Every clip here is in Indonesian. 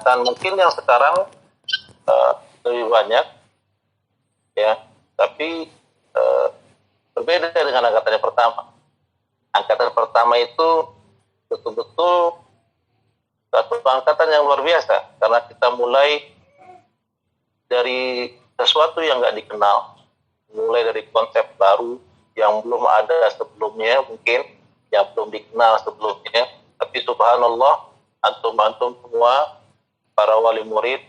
angkatan mungkin yang sekarang lebih banyak, ya, tapi berbeda dengan angkatan yang pertama. Angkatan pertama itu betul-betul satu angkatan yang luar biasa, karena kita mulai dari sesuatu yang nggak dikenal, mulai dari konsep baru yang belum ada sebelumnya, mungkin yang belum dikenal sebelumnya, tapi subhanallah, antum semua para wali murid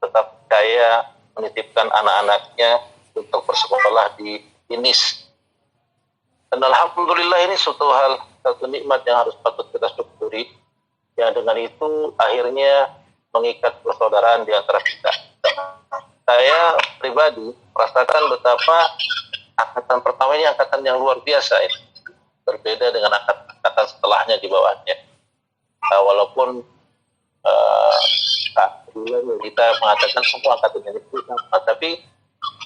tetap percaya menitipkan anak-anaknya untuk bersekolah di INIS. Dan alhamdulillah ini satu nikmat yang harus patut kita syukuri, yang dengan itu akhirnya mengikat persaudaraan di antara kita. Saya pribadi merasakan betapa angkatan pertama ini angkatan yang luar biasa ya. Berbeda dengan angkatan setelahnya di bawahnya. Walaupun kita mengatakan semua angkatan ini sama, tapi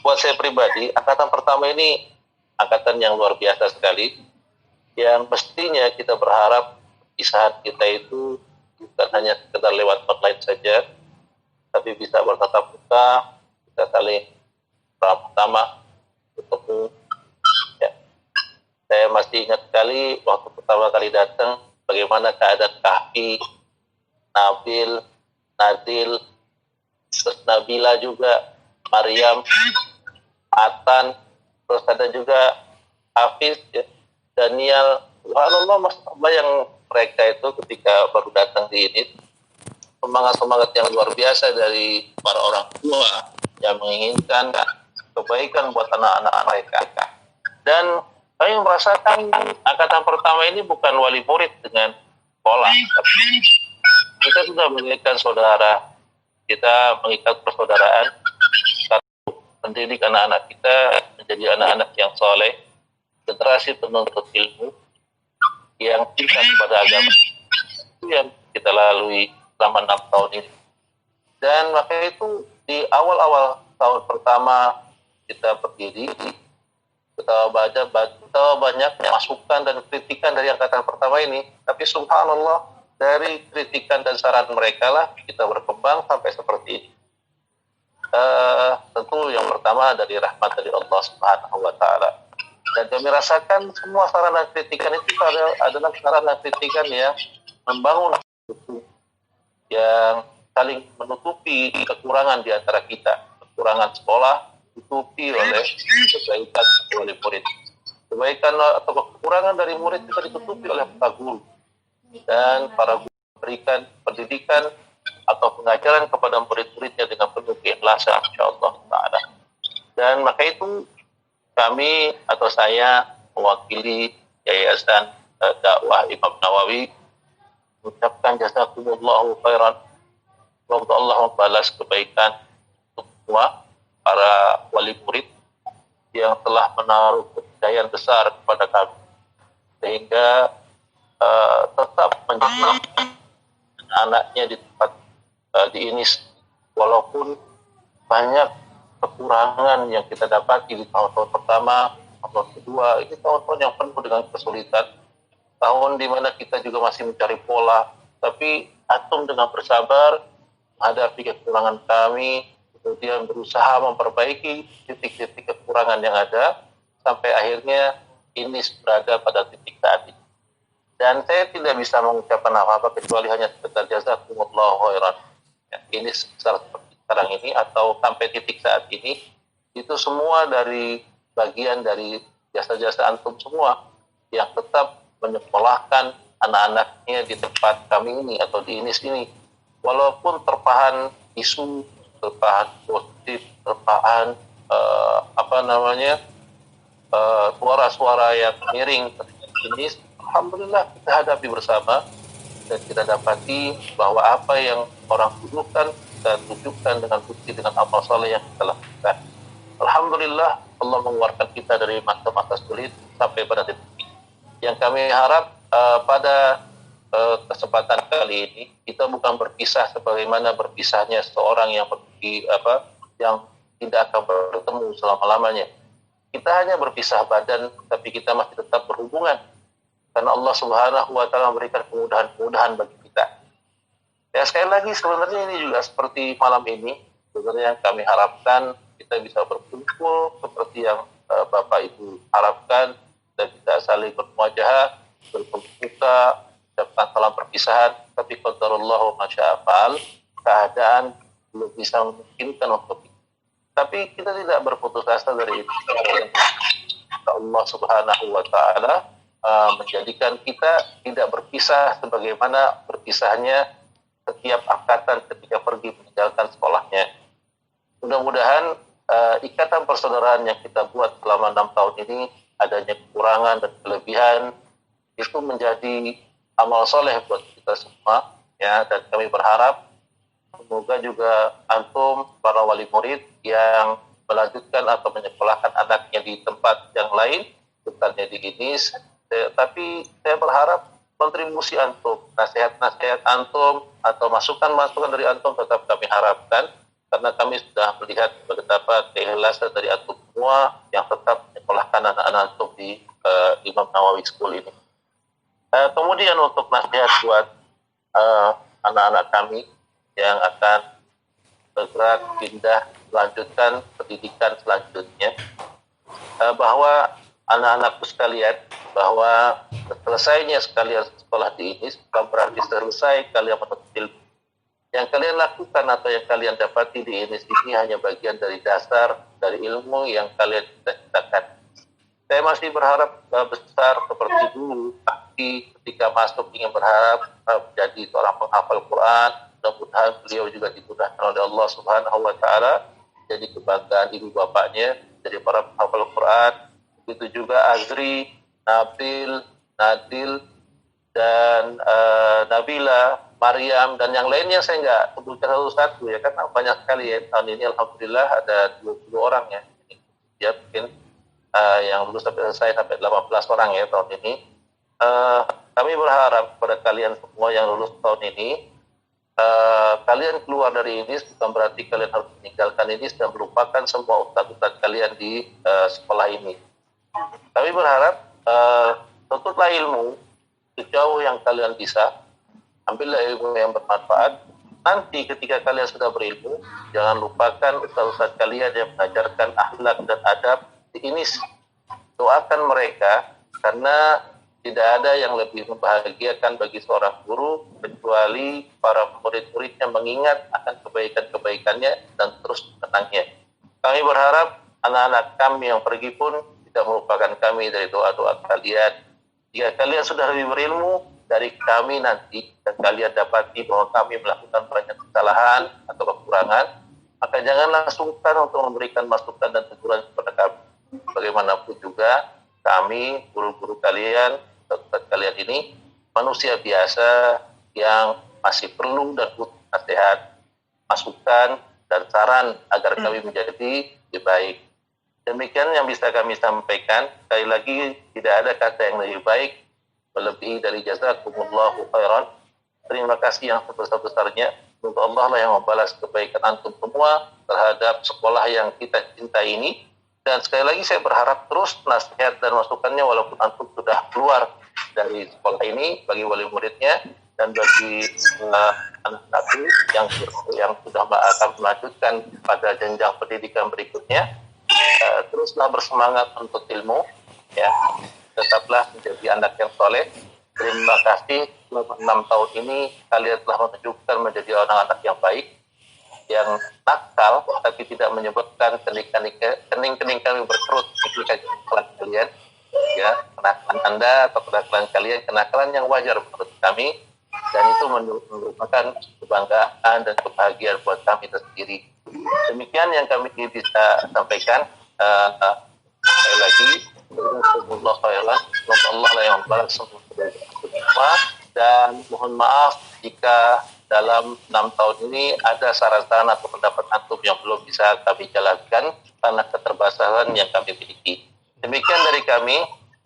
buat saya pribadi angkatan pertama ini angkatan yang luar biasa sekali, yang mestinya kita berharap pisahan kita itu bukan hanya sekedar lewat online saja, tapi bisa bertatap muka, kita saling pertama ketemu. Ya. Saya masih ingat sekali waktu pertama kali datang bagaimana keadaan Kahfi, Nabil, Nadil, terus Nabila juga, Maryam, Atan, terus ada juga Hafiz, ya, Daniel. Subhanallah, masalah yang mereka itu ketika baru datang di ini, semangat yang luar biasa dari para orang tua yang menginginkan kebaikan buat anak-anak mereka. Dan kami merasakan angkatan pertama ini bukan wali murid dengan sekolah, tapi kita sudah mengikat saudara, kita mengikat persaudaraan, mendidik anak-anak kita menjadi anak-anak yang soleh, generasi penuntut ilmu yang cinta kepada agama, itu yang kita lalui selama 6 tahun ini. Dan maka itu di awal-awal tahun pertama kita berdiri, kita banyak masukan dan kritikan dari angkatan pertama ini, tapi subhanallah dari kritikan dan saran mereka lah kita berkembang sampai seperti ini. Tentu yang pertama dari rahmat dari Allah Subhanahu wa Ta'ala. Dan kami rasakan semua saran dan kritikan itu adalah saran dan kritikan yang membangun, yang saling menutupi kekurangan di antara kita. Kekurangan sekolah ditutupi oleh kebaikan oleh murid. Kebaikan atau kekurangan dari murid juga ditutupi oleh para guru. Dan para guru memberikan pendidikan atau pengajaran kepada murid-muridnya dengan penuh keikhlasan, insyaallah ta'ala. Dan maka itu kami atau saya mewakili Yayasan Dakwah Imam Nawawi mengucapkan jazakumullahu khairan. Semoga Allah membalas kebaikan untuk semua para wali murid yang telah menaruh kepercayaan besar kepada kami, sehingga tetap menjadi anaknya di tempat di INIS, walaupun banyak kekurangan yang kita dapati di tahun-tahun pertama, tahun kedua, ini tahun-tahun yang penuh dengan kesulitan, tahun di mana kita juga masih mencari pola, tapi antum dengan bersabar menghadapi kekurangan kami, kemudian berusaha memperbaiki titik-titik kekurangan yang ada, sampai akhirnya ini berada pada titik saat ini. Dan saya tidak bisa mengucapkan apa-apa kecuali hanya sekedar jazakumullahu khairan. Ya, ini seperti sekarang ini atau sampai titik saat ini, itu semua dari bagian dari jasa-jasa antum semua yang tetap menyekolahkan anak-anaknya di tempat kami ini atau di INIS ini, walaupun terpahan isu, terpahan positif, terpahan suara-suara yang miring ini, alhamdulillah kita hadapi bersama dan kita dapati bahwa apa yang orang tuduhkan kita tunjukkan dengan bukti, dengan amal saleh yang kita lakukan. Alhamdulillah Allah mengeluarkan kita dari masa-masa sulit sampai pada titik ini. Yang kami harap pada kesempatan kali ini kita bukan berpisah sebagaimana berpisahnya seorang yang yang tidak akan bertemu selama-lamanya. Kita hanya berpisah badan, tapi kita masih tetap berhubungan karena Allah Subhanahu wa Ta'ala memberikan kemudahan-kemudahan bagi kita. Ya sekali lagi sebenarnya ini juga seperti malam ini, sebenarnya kami harapkan kita bisa berkumpul seperti yang Bapak Ibu harapkan, dan kita saling bermuajahah, berbuka, ucapkan salam perpisahan, tapi qadarullah ma syaa fa'al, keadaan belum bisa memungkinkan untuk itu. Tapi kita tidak berputus asa dari itu. Allah Subhanahu wa taala menjadikan kita tidak berpisah sebagaimana berpisahnya setiap angkatan ketika pergi meninggalkan sekolahnya. Mudah-mudahan ikatan persaudaraan yang kita buat selama 6 tahun ini, adanya kekurangan dan kelebihan, itu menjadi amal soleh buat kita semua, ya. Dan kami berharap semoga juga antum para wali murid yang melanjutkan atau menyekolahkan anaknya di tempat yang lain, bukannya di INIS, tapi saya berharap kontribusi antum, nasihat-nasihat antum atau masukan-masukan dari antum tetap kami harapkan, karena kami sudah melihat betapa keikhlasan dari antum semua yang tetap menyekolahkan anak-anak antum di Imam Nawawi School ini. Kemudian untuk nasihat buat anak-anak kami yang akan bergerak pindah melanjutkan pendidikan selanjutnya, bahwa anak-anakku sekalian, bahwa selesainya sekalian sekolah di ini bukan berarti selesai kalian menuntut ilmu. Yang kalian lakukan atau yang kalian dapati di ini hanya bagian dari dasar dari ilmu yang kalian cita-citakan. Saya masih berharap besar seperti dulu, tapi ketika masuk ingin berharap menjadi seorang penghafal Quran. Mudah-mudahan beliau juga dimudahkan oleh Allah Subhanahu wa taala jadi kebanggaan ibu bapaknya, jadi para penghafal Quran. Begitu juga Azri, Nabil, Nadil, dan Nabila, Maryam, dan yang lainnya saya nggak sebutkan satu-satu ya, karena banyak sekali ya. Tahun ini alhamdulillah ada 20 orang ya. Ya mungkin yang lulus sampai selesai sampai 18 orang ya tahun ini. Kami berharap kepada kalian semua yang lulus tahun ini, kalian keluar dari ini bukan berarti kalian harus meninggalkan ini dan melupakan semua ustadz-ustadz kalian di sekolah ini. Kami berharap tuntutlah ilmu sejauh yang kalian bisa, ambillah ilmu yang bermanfaat. Nanti ketika kalian sudah berilmu, jangan lupakan ustadz-ustadz kalian yang mengajarkan akhlak dan adab di ini. Doakan mereka, karena tidak ada yang lebih membahagiakan bagi seorang guru kecuali para murid-muridnya mengingat akan kebaikan-kebaikannya dan terus mengenangnya. Kami berharap anak-anak kami yang pergi pun tidak melupakan kami dari doa-doa kalian. Jika kalian sudah lebih berilmu dari kami nanti dan kalian dapati bahwa kami melakukan banyak kesalahan atau kekurangan, maka janganlah sungkan untuk memberikan masukan dan teguran kepada kami. Bagaimanapun juga kami, guru-guru kalian, ustadz kalian ini manusia biasa yang masih perlu dan butuh nasihat, masukan, dan saran agar kami menjadi lebih baik. Demikian yang bisa kami sampaikan. Sekali lagi, tidak ada kata yang lebih baik melebihi dari jazakumullahu khairan. Terima kasih yang sebesar-besarnya. Semoga Allah lah yang membalas kebaikan antum semua terhadap sekolah yang kita cintai ini. Dan sekali lagi saya berharap terus nasihat dan masukannya walaupun antum sudah keluar dari sekolah ini, bagi wali muridnya dan bagi anak-anakku yang sudah akan melanjutkan pada jenjang pendidikan berikutnya, teruslah bersemangat untuk ilmu, ya. Tetaplah menjadi anak yang soleh. Terima kasih selama 6 tahun ini kalian telah menunjukkan menjadi anak-anak yang baik, yang nakal tapi tidak menyebabkan kening-kening kami berkerut ketika kenakalan kalian, ya. Kenakalan Anda atau kenakalan kalian kenakalan yang wajar menurut kami, dan itu merupakan kebanggaan dan kebahagiaan buat kami sendiri. Demikian yang kami bisa sampaikan. Sekali lagi, Allah khairan, semoga Allah yang membalas semua, dan mohon maaf jika dalam 6 tahun ini ada saran-saran atau pendapat antum yang belum bisa kami jalankan karena keterbatasan yang kami miliki. Demikian dari kami.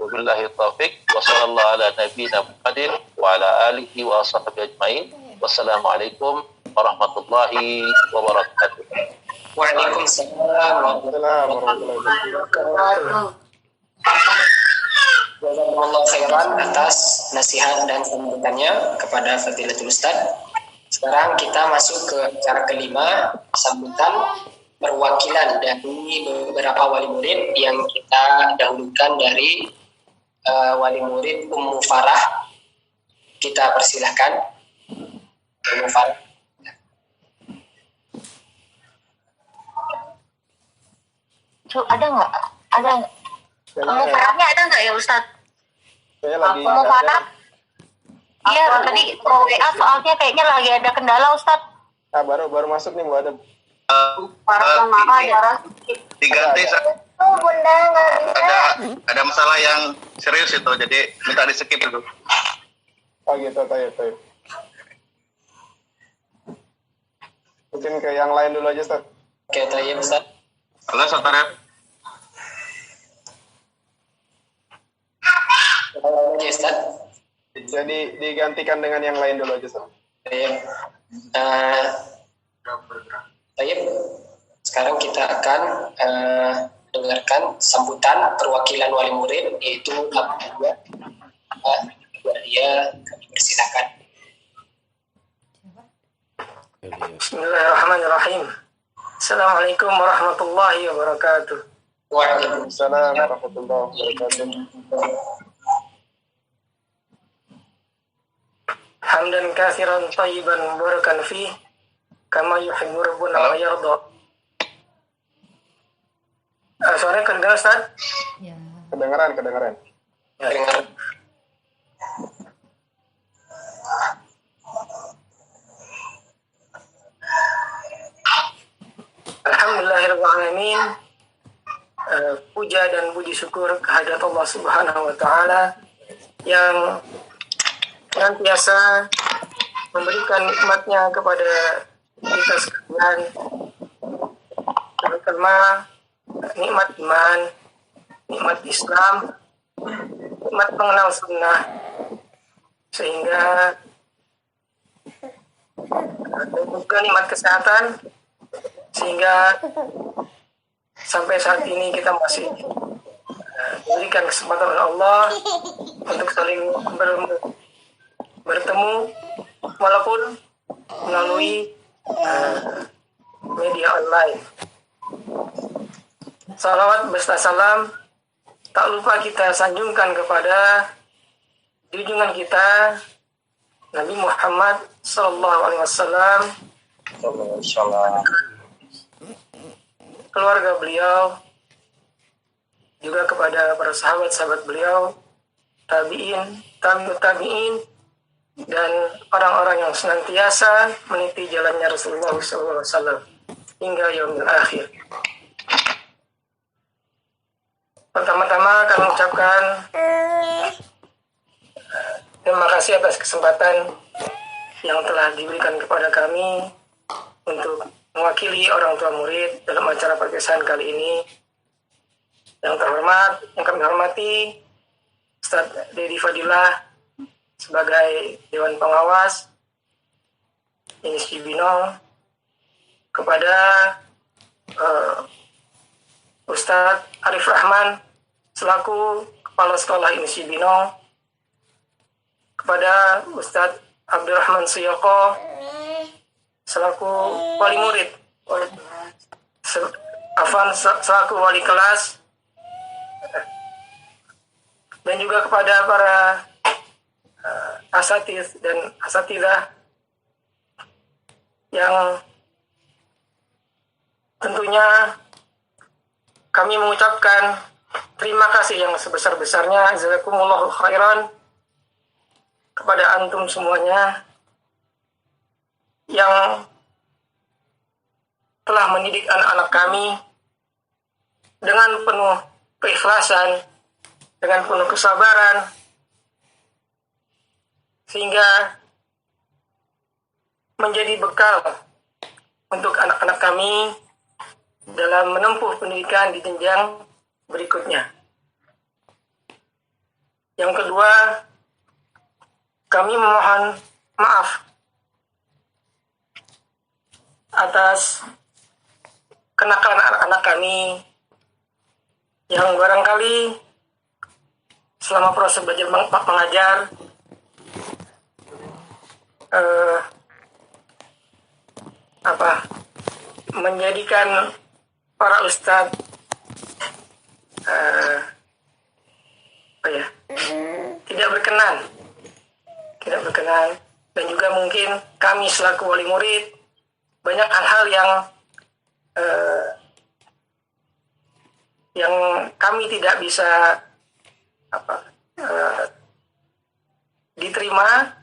Wabillahi taufiq wa sallallahu ala nabiyina Muhammadin wa ala alihi wa sahbihi ajmain. Wassalamualaikum warahmatullahi wabarakatuh. Waalaikumsalam warahmatullahi wabarakatuh. Jazakumullah khairan atas nasihat dan sambutannya kepada Fadilatul Ustaz. Sekarang kita masuk ke acara kelima, sambutan perwakilan dari beberapa wali murid yang kita dahulukan dari wali murid Ummu Farah. Kita persilahkan Ummu Farah. Ada nggak? Ada. Ummu Farahnya ada nggak ya Ustadz? Saya lagi Ummu Farah. Iya, tadi WA soalnya kayaknya lagi ada kendala Ustadz. baru masuk nih Bu Adam. Farah sama darah. Diganti Oh bunda nggak bisa. ada masalah yang serius itu, jadi minta di skip dulu. Oh gitu, tayo. Mungkin ke yang lain dulu aja, Ustaz. Oke, tayyib Ustaz. Halo Saudara. Oke Ustaz. Jadi digantikan dengan yang lain dulu aja, Ustaz. Tayyib. Tayyib. Sekarang kita akan dengarkan sambutan perwakilan wali murid, yaitu Abu dia kami persilakan. Bismillahirrahmanirrahim. Assalamualaikum warahmatullahi wabarakatuh. Waalaikumsalam. Assalamualaikum warahmatullahi wabarakatuh. Hamdan katsiran thayyiban mubarakan fi kama yuhibbu rabbuna wa yarda. Suaranya kedengaran, Ustaz? Ya. Kedengaran. Ya. Dengar. Alhamdulillahirrahmanirrahim. Puja dan puji syukur kehadirat Allah Subhanahu wa Ta'ala yang senantiasa memberikan nikmatnya kepada kita sekalian, terutama nikmat iman, nikmat Islam, nikmat mengenal sunnah, sehingga dan juga nikmat kesehatan, sehingga sampai saat ini kita masih diberikan kesempatan oleh Allah untuk saling bertemu walaupun melalui media online. Salawat beserta salam tak lupa kita sanjungkan kepada junjungan kita Nabi Muhammad Sallallahu Alaihi Wasallam, keluarga beliau, juga kepada para sahabat-sahabat beliau, tabi'in, tabi'in, dan orang-orang yang senantiasa meniti jalannya Rasulullah SAW hingga yaumil akhir. Pertama-tama kami ucapkan terima kasih atas kesempatan yang telah diberikan kepada kami untuk mewakili orang tua murid dalam acara perpisahan kali ini. Yang terhormat, yang kami hormati Ustaz Dedi Fadilah sebagai Dewan Pengawas Inisi Cibinong, kepada Ustaz Arif Rahman selaku Kepala Sekolah Inisi Cibinong, kepada Ustaz Abdurrahman Suyoko selaku wali murid, selaku wali kelas, dan juga kepada para asatiz dan asatidah yang tentunya kami mengucapkan terima kasih yang sebesar-besarnya, jazakumullahu khairan, kepada antum semuanya yang telah mendidik anak-anak kami dengan penuh keikhlasan, dengan penuh kesabaran, sehingga menjadi bekal untuk anak-anak kami dalam menempuh pendidikan di jenjang berikutnya. Yang kedua, kami memohon maaf atas kenakalan anak-anak kami yang barangkali selama proses belajar mengajar menjadikan para ustadz tidak berkenan, dan juga mungkin kami selaku wali murid banyak hal-hal yang kami tidak bisa diterima.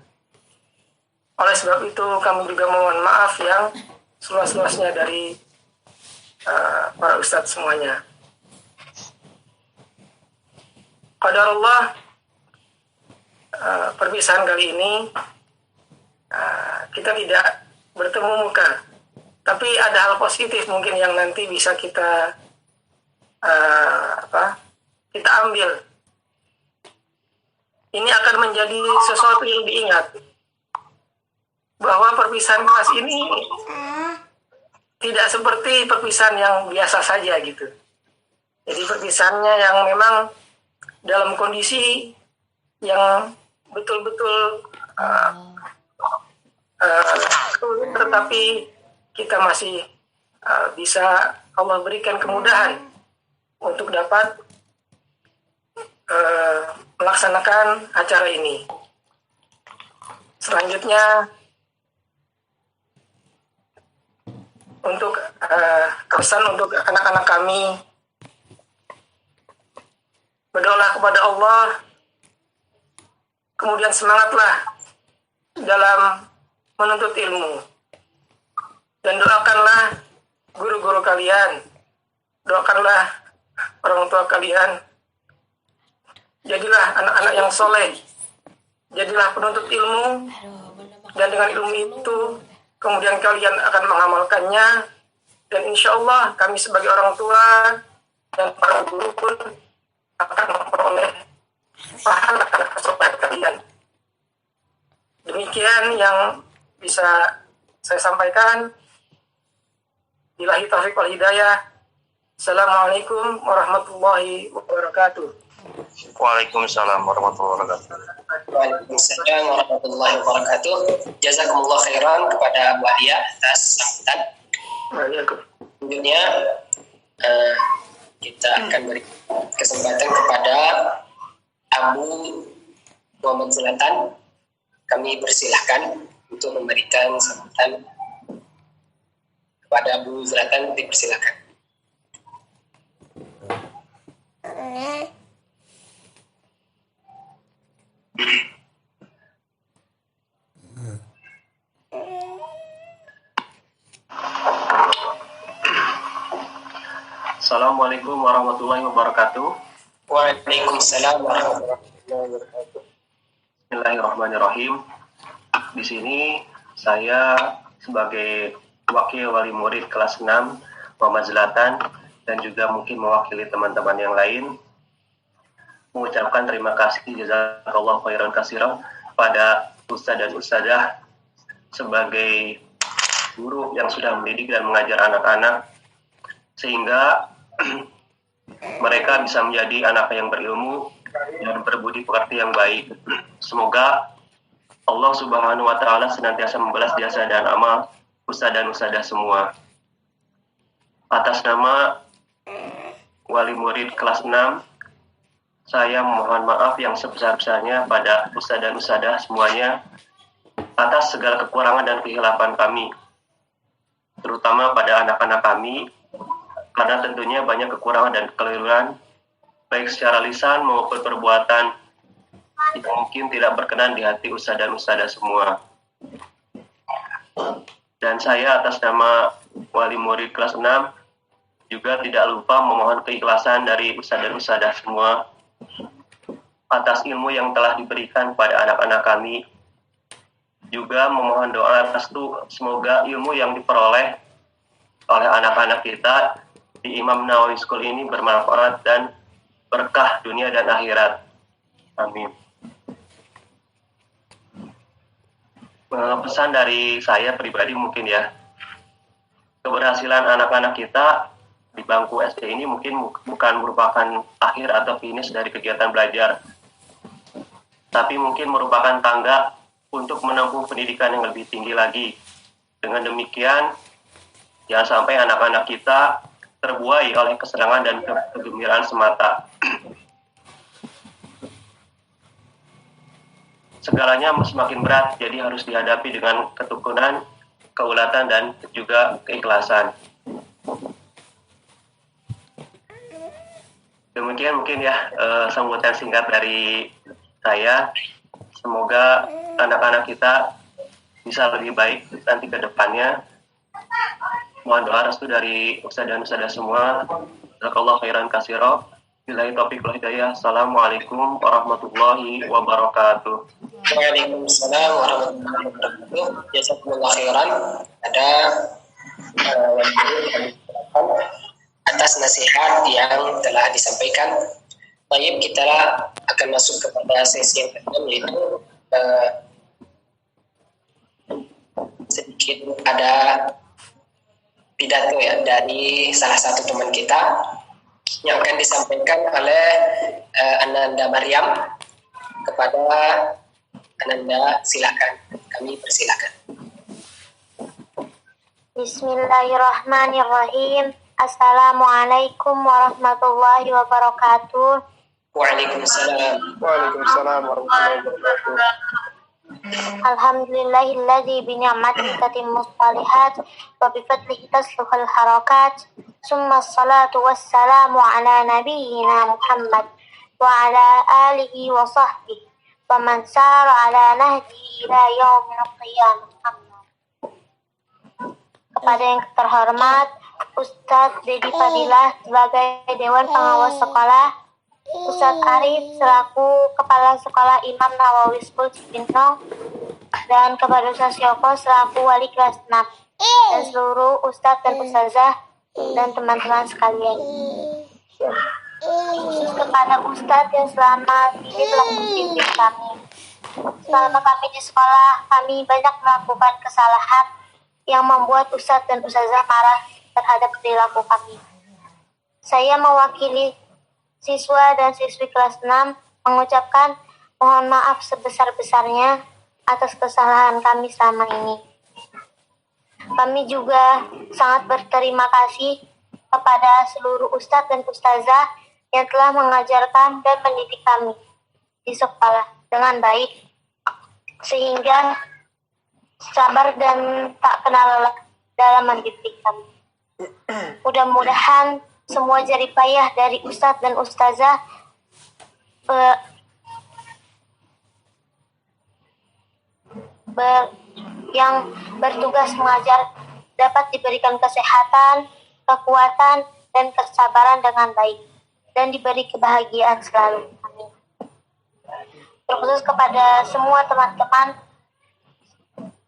Oleh sebab itu kami juga mohon maaf yang seluas-luasnya dari para ustadz semuanya. Qadarullah, perpisahan kali ini kita tidak bertemu muka, tapi ada hal positif mungkin yang nanti bisa kita ambil. Ini akan menjadi sesuatu yang diingat, bahwa perpisahan kelas ini tidak seperti perpisahan yang biasa saja gitu. Jadi perpisahannya yang memang dalam kondisi yang betul-betul tetapi kita masih bisa Allah berikan kemudahan untuk dapat melaksanakan acara ini. Selanjutnya untuk pesan untuk anak-anak kami, berdoalah kepada Allah, kemudian semangatlah dalam menuntut ilmu, dan doakanlah guru-guru kalian, doakanlah orang tua kalian, jadilah anak-anak yang soleh, jadilah penuntut ilmu, dan dengan ilmu itu kemudian kalian akan mengamalkannya, dan insya Allah kami sebagai orang tua dan para guru pun akan memperoleh pahala atas soleh kalian. Demikian yang bisa saya sampaikan. Billahi taufiq wal hidayah. Assalamualaikum warahmatullahi wabarakatuh. Waalaikumsalam warahmatullahi wabarakatuh. Waalaikumsalam warahmatullahi wabarakatuh. Jazakumullah khairan kepada Bu Alia atas sambutan. Selanjutnya kita akan beri kesempatan kepada Abu Muhammad Zlatan. Kami persilahkan untuk memberikan sambutan kepada Abu Zlatan. Dipersilahkan. Assalamualaikum warahmatullahi wabarakatuh. Waalaikumsalam warahmatullahi wabarakatuh. Bismillahirrahmanirrahim. Di sini saya sebagai wakil wali murid kelas 6 Muhammad Zlatan, dan juga mungkin mewakili teman-teman yang lain, mengucapkan terima kasih jazakallahu khairan katsiran pada ustadz dan ustadzah sebagai guru yang sudah mendidik dan mengajar anak-anak sehingga mereka bisa menjadi anak yang berilmu dan berbudi pekerti yang baik. Semoga Allah Subhanahu wa Ta'ala senantiasa membalas jasa dan amal ustadz dan ustadzah semua. Atas nama wali murid kelas 6, saya mohon maaf yang sebesar-besarnya pada ustadz dan ustadzah semuanya atas segala kekurangan dan kehilapan kami, terutama pada anak-anak kami, karena tentunya banyak kekurangan dan kekeliruan, baik secara lisan maupun perbuatan yang mungkin tidak berkenan di hati ustadz dan ustadzah semua. Dan saya atas nama wali murid kelas 6 juga tidak lupa memohon keikhlasan dari ustadz dan ustadzah semua atas ilmu yang telah diberikan kepada anak-anak kami. Juga memohon doa restu semoga ilmu yang diperoleh oleh anak-anak kita di Imam Nawawi School ini bermanfaat dan berkah dunia dan akhirat. Amin. Pesan dari saya pribadi mungkin ya, keberhasilan anak-anak kita di bangku SD ini mungkin bukan merupakan akhir atau finish dari kegiatan belajar, tapi mungkin merupakan tangga untuk menempuh pendidikan yang lebih tinggi lagi. Dengan demikian, Jangan sampai anak-anak kita terbuai oleh kesenangan dan kegembiraan semata. Segalanya semakin berat, jadi harus dihadapi dengan ketekunan, keulatan, dan juga keikhlasan. Demikian mungkin ya sambutan singkat dari saya. Semoga anak-anak kita bisa lebih baik nanti ke depannya. Mohon doa restu dari Ustaz dan Ustazah semua. Jazakallahu khairan katsira. Billahi taufiq wal hidayah. Assalamualaikum warahmatullahi wabarakatuh. Waalaikumsalam warahmatullahi wabarakatuh. Jazakumullah khairan. Ada atas nasihat yang telah disampaikan. Baik, kita akan masuk kepada sesi yang kedua, yaitu sedikit ada pidato ya dari salah satu teman kita yang akan disampaikan oleh Ananda Maryam. Kepada Ananda, silakan, kami persilakan. Bismillahirrahmanirrahim. Assalamualaikum warahmatullahi wabarakatuh. Waalaikumsalam. Waalaikumsalam warahmatullahi wabarakatuh. Alhamdulillahilladzi bi ni'matihi tatimmus shalihat wa bi fadlihi tasluhul harakat. Summa salatu wassalamu ala nabiyyina Muhammad wa ala alihi wa sahbihi wa man sara ala nahjihi ila yaumil qiyamah. Kepada yang terhormat Ustadz Dedi Fadilah sebagai Dewan Pengawas Sekolah, Ustadz Arif selaku Kepala Sekolah Imam Nawawi School Cibinong, dan kepada Ustadz Yoko selaku Wali kelas 6, dan seluruh Ustadz dan Ustazah dan teman-teman sekalian. Khusus kepada Ustadz yang selama ini telah membimbing kami. Selama kami di sekolah, kami banyak melakukan kesalahan yang membuat Ustadz dan Ustazah marah terhadap perilaku kami. Saya mewakili siswa dan siswi kelas 6 mengucapkan mohon maaf sebesar-besarnya atas kesalahan kami selama ini. Kami juga sangat berterima kasih kepada seluruh Ustadz dan Ustazah yang telah mengajarkan dan mendidik kami di sekolah dengan baik, sehingga sabar dan tak kenal lelah dalam mendidik kami. Mudah-mudahan semua jerih payah dari Ustadz dan Ustazah yang bertugas mengajar dapat diberikan kesehatan, kekuatan, dan kesabaran dengan baik, dan diberi kebahagiaan selalu. Amin. Terkhusus kepada semua teman-teman,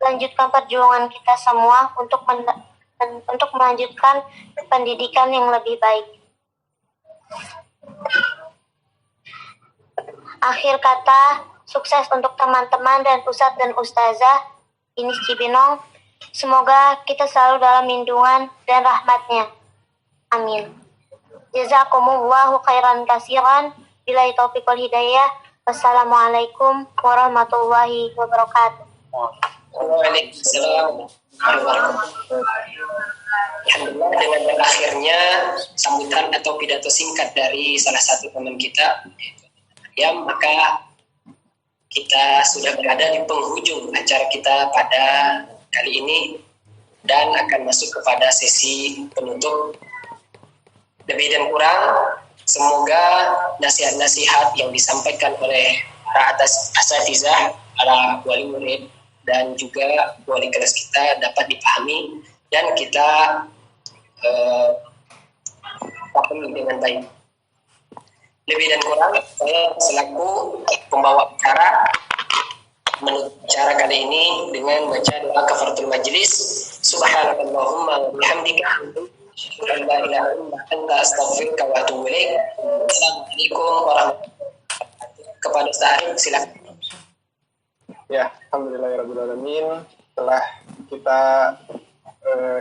lanjutkan perjuangan kita semua untuk melanjutkan pendidikan yang lebih baik. Akhir kata, sukses untuk teman-teman dan Ustadz dan Ustazah Inis Cibinong. Semoga kita selalu dalam lindungan dan rahmatnya. Amin. Jazakumullahu khairan katsiran. Billahi taufiq wal hidayah. Wassalamualaikum warahmatullahi wabarakatuh. Waalaikumsalam. Alhamdulillah, dengan berakhirnya sambutan atau pidato singkat dari salah satu teman kita, ya, maka kita sudah berada di penghujung acara kita pada kali ini dan akan masuk kepada sesi penutup. Lebih dan kurang, semoga nasihat-nasihat yang disampaikan oleh para asatizah, para wali murid, dan juga wali kelas kita dapat dipahami dan kita pahami dengan baik. Lebih dan kurang, saya selaku pembawa acara menutup acara kali ini dengan baca doa kafaratul majlis. Subhanakallahumma wa bihamdika asyhadu an la ilaha illa anta astaghfiruka wa atubu ilaik. Assalamualaikum warahmatullahi wabarakatuh. Kepada Ustaz Arif, silakan. Ya, alhamdulillahirrahmanirrahim. Setelah kita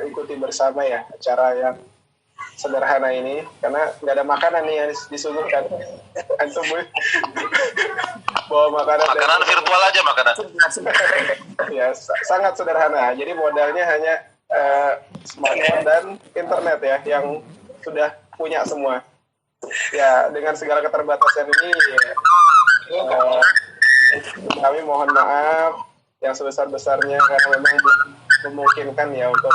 ikuti bersama ya acara yang sederhana ini, karena nggak ada makanan nih yang disuguhkan. Antum bawa makanan virtual aja makanan. Ya, sangat sederhana. Jadi modalnya hanya smartphone dan internet ya, yang sudah punya semua. Ya, dengan segala keterbatasan ini, kami mohon maaf yang sebesar-besarnya karena memang belum memungkinkan ya untuk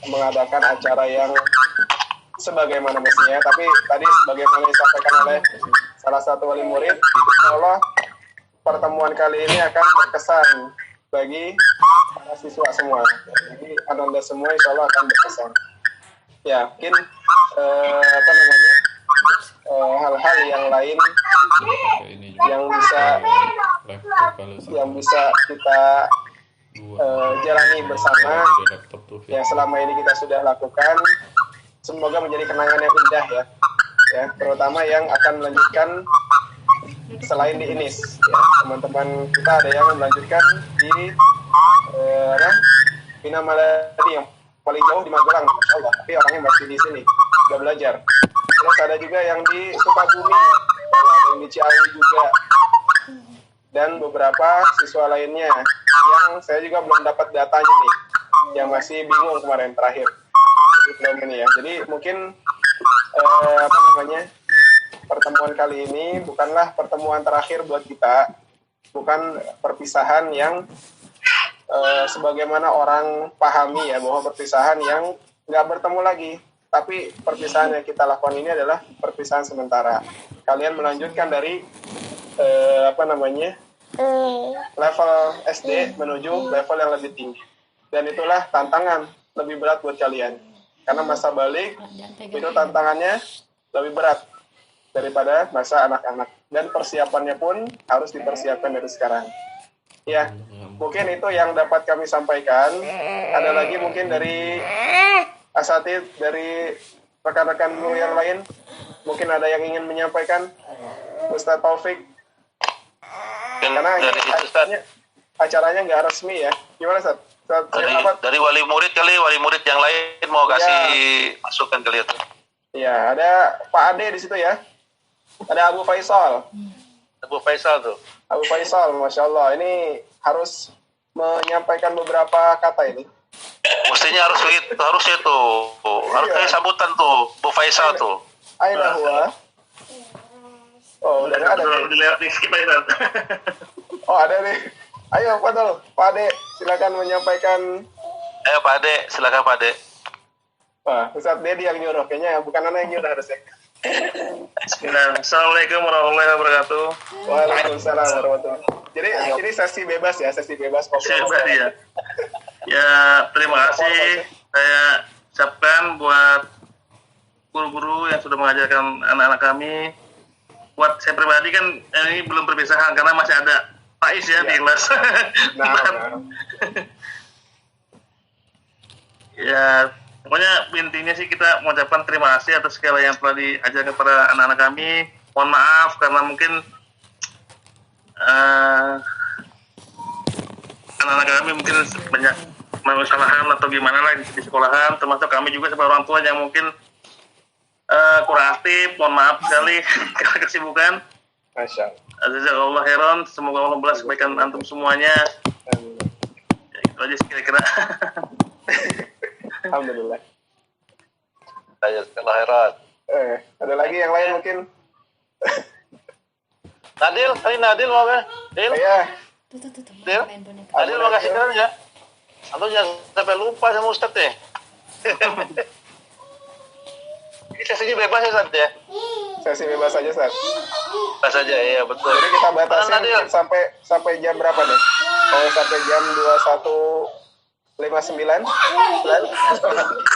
mengadakan acara yang sebagaimana mestinya. Tapi tadi sebagaimana disampaikan oleh salah satu wali murid, insya Allah pertemuan kali ini akan berkesan bagi para siswa semua. Jadi Anda semua insya Allah akan berkesan. Ya, mungkin hal-hal yang lain yang bisa kita jalani bersama yang selama ini kita sudah lakukan, semoga menjadi kenangan yang indah ya, terutama yang akan melanjutkan selain di INIS ya. Teman-teman kita ada yang melanjutkan di Bina Maladi yang paling jauh di Magelang, Masya Allah, tapi orangnya masih di sini udah belajar. Terus ada juga yang di Sukabumi, ada yang di Ciawi juga, dan beberapa siswa lainnya yang saya juga belum dapat datanya nih, yang masih bingung kemarin terakhir belum ini ya. Jadi mungkin pertemuan kali ini bukanlah pertemuan terakhir buat kita, bukan perpisahan yang sebagaimana orang pahami ya, bahwa perpisahan yang nggak bertemu lagi. Tapi perpisahan yang kita lakukan ini adalah perpisahan sementara. Kalian melanjutkan dari level SD menuju level yang lebih tinggi. Dan itulah tantangan lebih berat buat kalian. Karena masa balik itu tantangannya lebih berat daripada masa anak-anak. Dan persiapannya pun harus dipersiapkan dari sekarang. Ya, mungkin itu yang dapat kami sampaikan. Ada lagi mungkin dari asatid, dari rekan-rekan guru yang lain, mungkin ada yang ingin menyampaikan. Ustaz Taufik, karena acaranya nggak resmi ya, gimana Ustaz? Dari wali murid yang lain mau kasih masukan kali itu. Iya, ada Pak Ade di situ ya, ada Abu Faisal tuh. Abu Faisal, Masya Allah, ini harus menyampaikan beberapa kata ini. Mestinya harus itu. Harus kayak sambutan tuh, Bu Faisal tuh. Aina huwa. Oh, udah ada. Di skip aja. Oh, ada nih. Ayo, Pak Ade, silakan menyampaikan. Ayo Pak Ade, silakan Pak Ade. Wah, Ustaz Dedi yang nyuruh, kayaknya bukan anak yang nyuruh harusnya. Assalamualaikum warahmatullahi wabarakatuh. Waalaikumsalam warahmatullahi wabarakatuh. Jadi ini sesi bebas ya, sesi bebas. Ya. Ya, terima kasih saya ucapkan buat guru-guru yang sudah mengajarkan anak-anak kami. Buat saya pribadi kan ini belum perpisahan karena masih ada Faiz ya di kelas. Ya, pokoknya intinya sih kita mengucapkan terima kasih atas segala yang telah diajarkan kepada anak-anak kami. Mohon maaf karena mungkin anak-anak kami mungkin banyak kesalahan atau gimana lah di sekolahan, termasuk kami juga sebagai orang tua yang mungkin kurang aktif. Mohon maaf sekali karena kesibukan. Masya Allah khairan, semoga Allah balas kebaikan antum semuanya. Ya, itu aja kira-kira. Alhamdulillah. Saya khairan. Ada lagi yang lain mungkin? Nadil mau kan? Iya. Nadil mau kasih kan ya? Atau jangan sampai lupa sama Ustadz ya? Ini sesinya bebas ya Ustadz ya? Sesi bebas saja, Ustaz. Bebas saja, iya betul. Jadi kita batasi mungkin sampai jam berapa nih? Oh, sampai jam 21.59?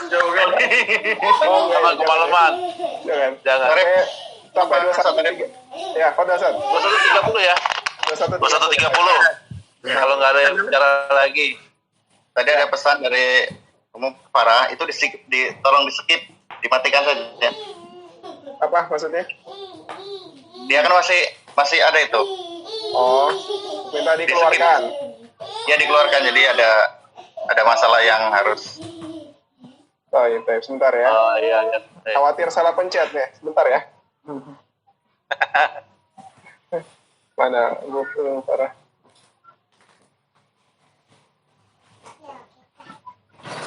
Jauh kali. Sama kemalaman. Jangan. Sampai 21.30. Ya, pada Ustaz. 21.30 ya? 21.30. Kalau nggak ada yang bicara lagi. Tadi ada pesan dari Umum Farah, itu tolong di skip, dimatikan saja. Apa maksudnya? Dia kan masih ada itu. Oh, minta dikeluarkan. Ya dikeluarkan, jadi ada masalah yang harus. Oh iya, sebentar ya. Oh iya. Khawatir salah pencet nih, sebentar ya. Mana Bu Farah?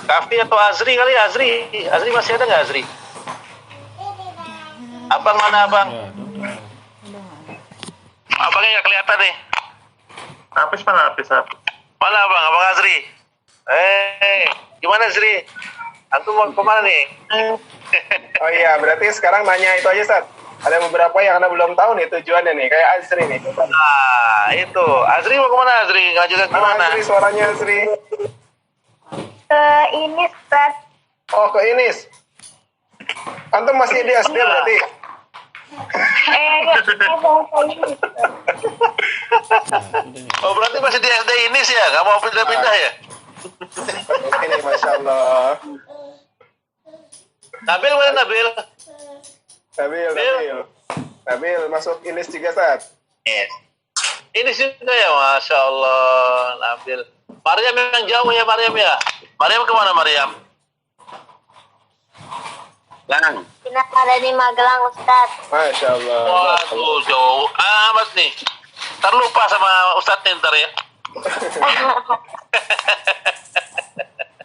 Kafi atau Azri kali, Azri masih ada nggak Azri? Abang mana abang? Abangnya nggak kelihatan nih. Habis mana? Mana abang Azri? Gimana Azri? Antum mau kemana nih? Oh iya, berarti sekarang nanya itu aja, Sat. Ada beberapa yang Anda belum tahu nih tujuannya nih, kayak Azri nih. Nah, itu. Azri mau kemana Azri? Ngajukan kemana? Azri, suaranya Azri. Ke ini, Ustaz. Oh, ke Inis. Antum masih di SD berarti? Oh, berarti masih di SD ini sih ya? Nggak mau pindah-pindah ya? Ini, Masya Allah. Nabil mana Nabil? Nabil, masuk Inis juga, Sat. Yes. Ini juga ya, Masya Allah, Nabil. Maryam yang jauh ya, Maryam ya? Maryam kemana, Maryam? Lang. Pindah ada di Magelang, Ustaz. Masya Allah. Waduh, jauh amat nih. Ntar lupa sama Ustadz ntar ya.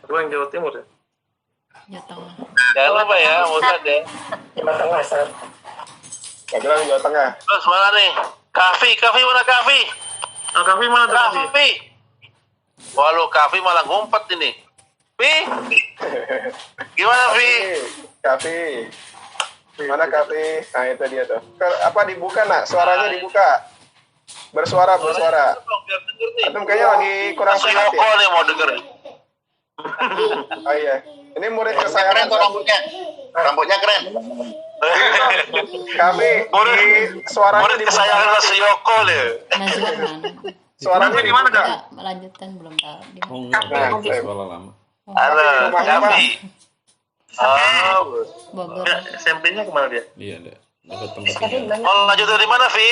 Gue yang Jawa Timur ya? Jawa Tengah. Jangan lupa ya, Ustadz ya. Jawa Tengah, Ustaz. Magelang, Jawa Tengah. Terus mana nih? Kafi mana Kafi? Kafi mana tuh Kafi? Kafi. Waduh, Kafi malah ngumpet ini. Fi? Gimana Fi? Kafi. Mana Kafi? Nah, itu dia tuh. Apa dibuka, Nak? Suaranya dibuka. Bersuara. Antum kayaknya lagi kurang sehat ya? Oh, nih mau denger. Oh iya. Ini murid kesayangan. Rambutnya keren. Kami di suaranya Murid dibuka. kesayangan si Yoko nih. Najwa mana? Suaranya di mana, Kak? Enggak, melanjutkan belum tahu. Di mana? Oh enggak, di sekolah lama. Halo, rumah siapa? Kafi. Oh, Bogor. SMP-nya kemana dia? Iya, dapat tempat tinggal. mau lanjut dari mana, Vi?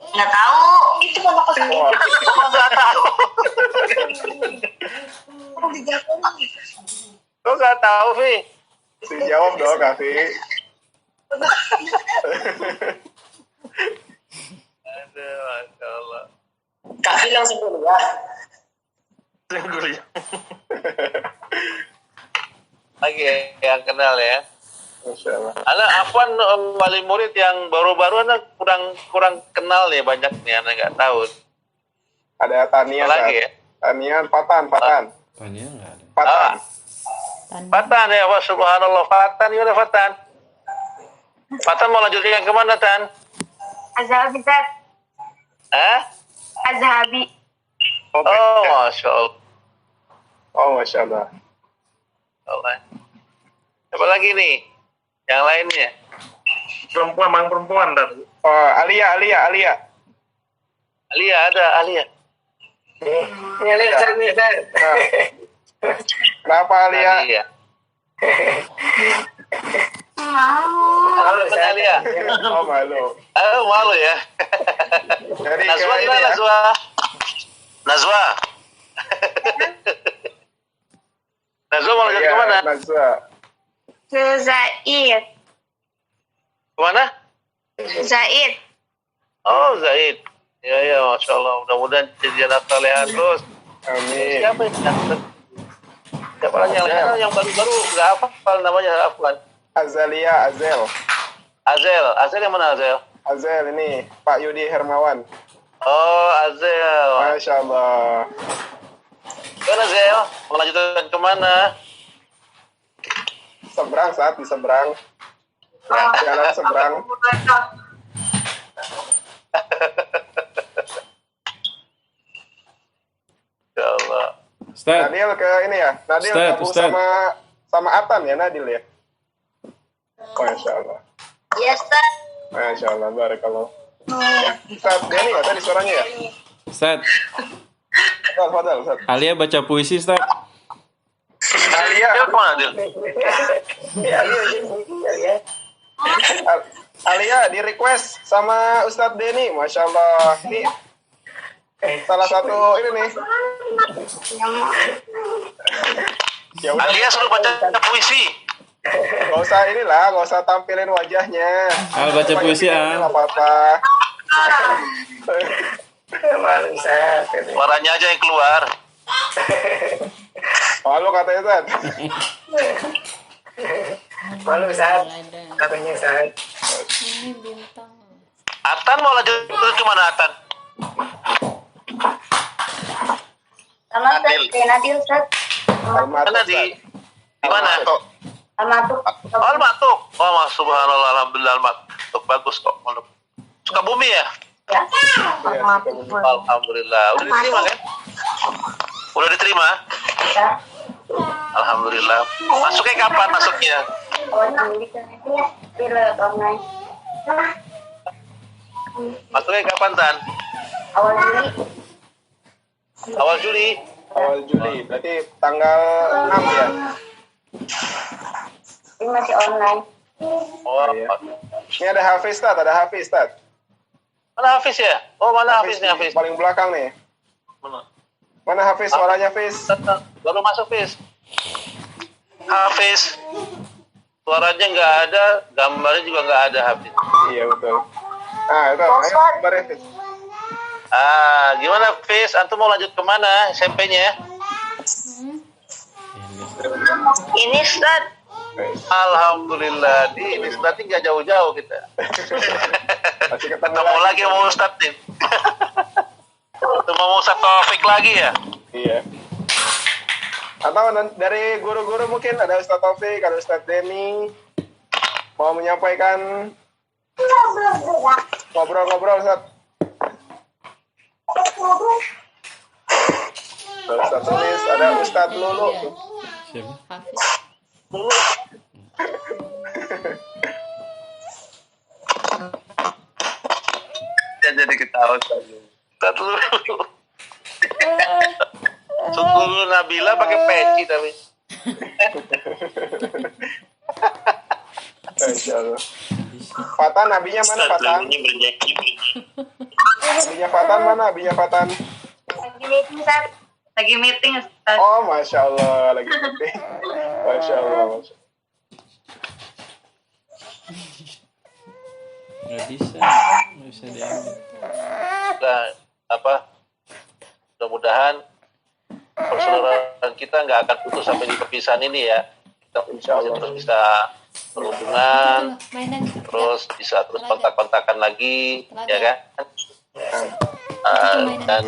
Nggak tahu. Itu pondok pesantren. Wah, Nggak tahu. Kok nggak tahu, Vi? dijawab dong, Kafi. Aduh, Masya Allah. Kafi langsung kuliah. Lagi yang kenal ya. Masya Allah. Anak Afwan wali murid yang baru-baru anak kurang kenal nih banyak nih anak nggak tahu. Ada Tania, Apa lagi Sat. ya? Tania, Patan. Tanya enggak ada. Patan. Fatan ya, Wah, subhanallah. Fatan, gimana Fatan? Fatan mau lanjutkan kemana, Tan? Azhabi, Ustaz. Azhabi. Oh, Masya Allah. Masya Allah. Allah. Apa lagi nih? Yang lainnya? Perempuan tadi. Oh, Alia. Alia ada, Alia. Ini lihat Ustaz, nih, Ustaz. Nah. Kenapa Alia? Alia. Halo, Ustaz. Alia. Oh, malu. Malu ya. Jadi Nazwa kayak gimana, ini ya. Nazwa? Nazwa mau lanjut Iya, kemana? Nazwa. Ke Zaid. Kemana? Zaid. Oh, Zaid. Ya, Masya Allah. Mudah-mudahan jadi anak soleha terus. Amin. Siapa lagi yang lain? Yang baru-baru nggak hafal namanya, Afwan. Azalia, Azel. Azel yang mana Azel? Azel ini Pak Yudi Hermawan. Oh, Azel. Masya Allah. Gimana Azel? Mau lanjutkan kemana? Seberang saat di seberang. Jalan seberang. Ya Allah. Ustaz, Nadil ke ini ya. Nadil Ustaz, gabung Ustaz. sama Atan ya, Nadil ya. Masya Allah. Ya, Ustaz. Masya Allah, barakallah. Ustaz, Denny nggak tadi suaranya ya? Ustaz, Fadal, Ustaz. Alia baca puisi, Ustaz. Alia, Dia kemana dia? Alia di request sama Ustaz Denny, Masya Allah. Ini salah satu ini nih. Ya udah, Alia suruh baca puisi. nggak usah inilah, nggak usah tampilin wajahnya. Al baca puisi, Al. Nggak apa-apa. Malu, Ustaz. Suaranya aja yang keluar. Malu katanya Ustaz. Malu Ustaz. Katanya Ustaz. Ini bintang. Atan mau lanjut ke mana Atan? Sama Ustaz, Nadil Ustaz. Mana di mana? Almatuk. Oh, Almatuk. Oh, subhanallah, alhamdulillah Almatuk bagus kok. Sukabumi ya? Ya. Iya, Almatuk. Alhamdulillah. Udah diterima kan? Udah diterima? Ya. Alhamdulillah. Masuknya kapan masuknya? Awal Juli kan itu ya. Pilot online. Masuknya kapan Tan? Awal Juli. Awal Juli. Awal Juli. Berarti tanggal 6 ya? Ini masih online. Oh, Iya. Ini ada Hafiz Ustaz, ada Hafiz Ustaz. mana Hafiz ya? Oh, mana Hafiz nih di Hafiz? paling belakang nih. Mana? Mana Hafiz, suaranya Hafiz? Baru masuk Hafiz. Hafiz. Suaranya nggak ada, gambarnya juga nggak ada Hafiz. Iya betul. Nah itu, ayo kabar Hafiz. Gimana Hafiz? Antum mau lanjut kemana SMP-nya? Ini Ustaz. Alhamdulillah. Ini berarti nggak jauh-jauh kita. Masih Ketemu lagi sama Ustadz nih. Ketemu Ustadz Taufik lagi ya? Iya. Atau dari guru-guru mungkin ada Ustadz Taufik, ada Ustadz Denny mau menyampaikan ngobrol-ngobrol Ustadz. Ada Ustadz Tulis, ada Ustadz Lulu. Siapa? Hafiz. Ya jadi ketawa saja. Ustadz Lulu. Lulu Nabila pakai peci tapi. Masya Allah. Fatan, nabinya mana Fatan? Nabinya Fatan mana? Nabinya Fatan? Lagi meeting Ustaz. Lagi meeting Ustaz. Oh, Masya Allah. Lagi meeting. Masya Allah. Masya Allah. Nggak bisa diambil. Nah, mudah-mudahan persaudaraan kita nggak akan putus sampai di perpisahan ini ya. Kita masih terus bisa berhubungan, Mainan. terus bisa terus kontak-kontakan lagi, ya kan? Dan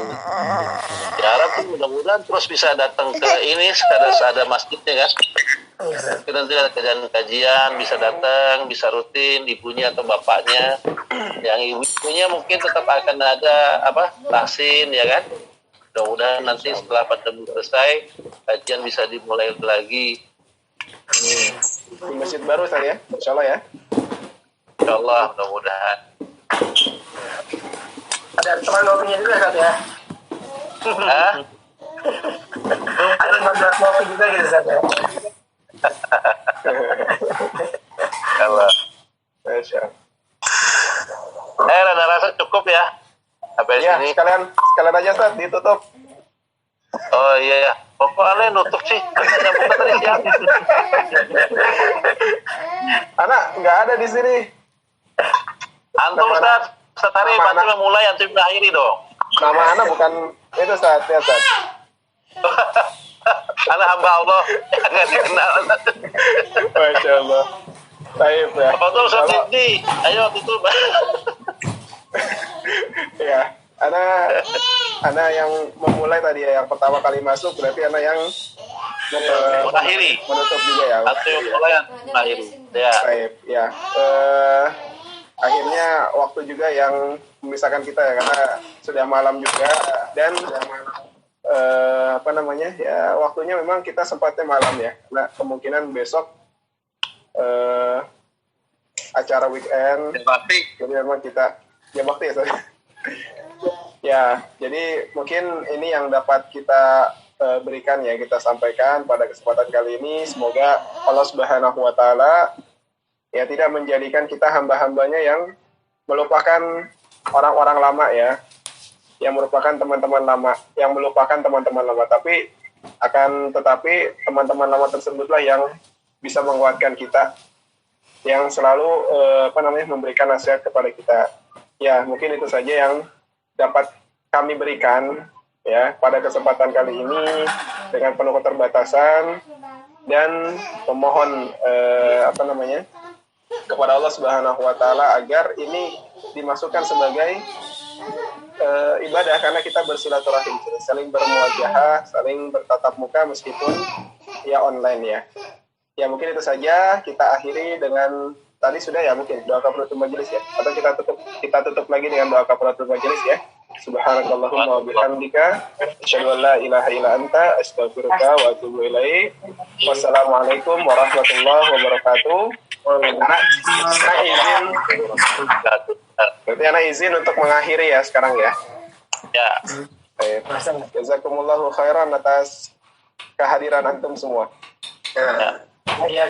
diharap tuh mudah-mudahan terus bisa datang ke ini sekarang ada masjidnya kan. Kita nanti ada kajian bisa datang, bisa rutin ibunya atau bapaknya. Yang ibunya mungkin tetap akan ada tahsin ya kan. Mudah-mudahan nanti setelah pandemi selesai kajian bisa dimulai lagi. Di masjid baru Ustaz ya? Insya Allah ya? Insya Allah mudah-mudahan. Ada teman ngopinya juga Ustaz ya? Hah? Ada teman ngopi juga gitu Ustaz ya? Allah. Masya Allah. Rada rasa cukup ya. Sampai Ya, sini. sekalian aja Ustaz, ditutup. Oh iya. Pokoknya nutup sih. Katanya bukan tadi siang. Anak nggak ada di sini. Antum Ustaz. Setari Nama bantu anak. memulai, antum mengakhiri dong. Nama anak bukan itu Ustaz, ya Ustaz. Anak hamba Allah yang nggak dikenal. Masya Allah. Baik ya. Apa tuh Ustaz Kalau- Didi? Ayo tutup. Ya, anak yang memulai tadi ya, yang pertama kali masuk berarti anak yang Mengakhiri. menutup juga ya. Antum mulai, antum mengakhiri. Ya. Baik, ya. Akhirnya waktu juga yang memisahkan kita ya, karena sudah malam juga dan ya waktunya memang kita sempatnya malam ya, karena kemungkinan besok acara weekend. Pasti. Jadi memang kita bakti ya saya. Ya, jadi mungkin ini yang dapat kita berikan ya, kita sampaikan pada kesempatan kali ini. Semoga Allah Subhanahu wa taala ya tidak menjadikan kita hamba-hambanya yang melupakan orang-orang lama ya, yang merupakan teman-teman lama, yang melupakan teman-teman lama, tapi tetapi teman-teman lama tersebutlah yang bisa menguatkan kita, yang selalu memberikan nasihat kepada kita. Ya, mungkin itu saja yang dapat kami berikan ya pada kesempatan kali ini dengan penuh keterbatasan dan memohon kepada Allah Subhanahu wa taala agar ini dimasukkan sebagai ibadah, karena kita bersilaturahim, saling bermuajahah, saling bertatap muka meskipun ya online ya. Ya mungkin itu saja, kita akhiri dengan tadi sudah ya mungkin doa kafaratul majelis ya, atau kita tutup lagi dengan doa kafaratul majelis ya. Subhanakallahumma wa bihamdika asyhadu an la ilaha illa anta astaghfiruka wa atubu ilaik. Wassalamualaikum warahmatullahi wabarakatuh. Berarti anak izin untuk mengakhiri ya sekarang ya. Ya. Jazakumullahu khairan atas kehadiran antum semua. Ya,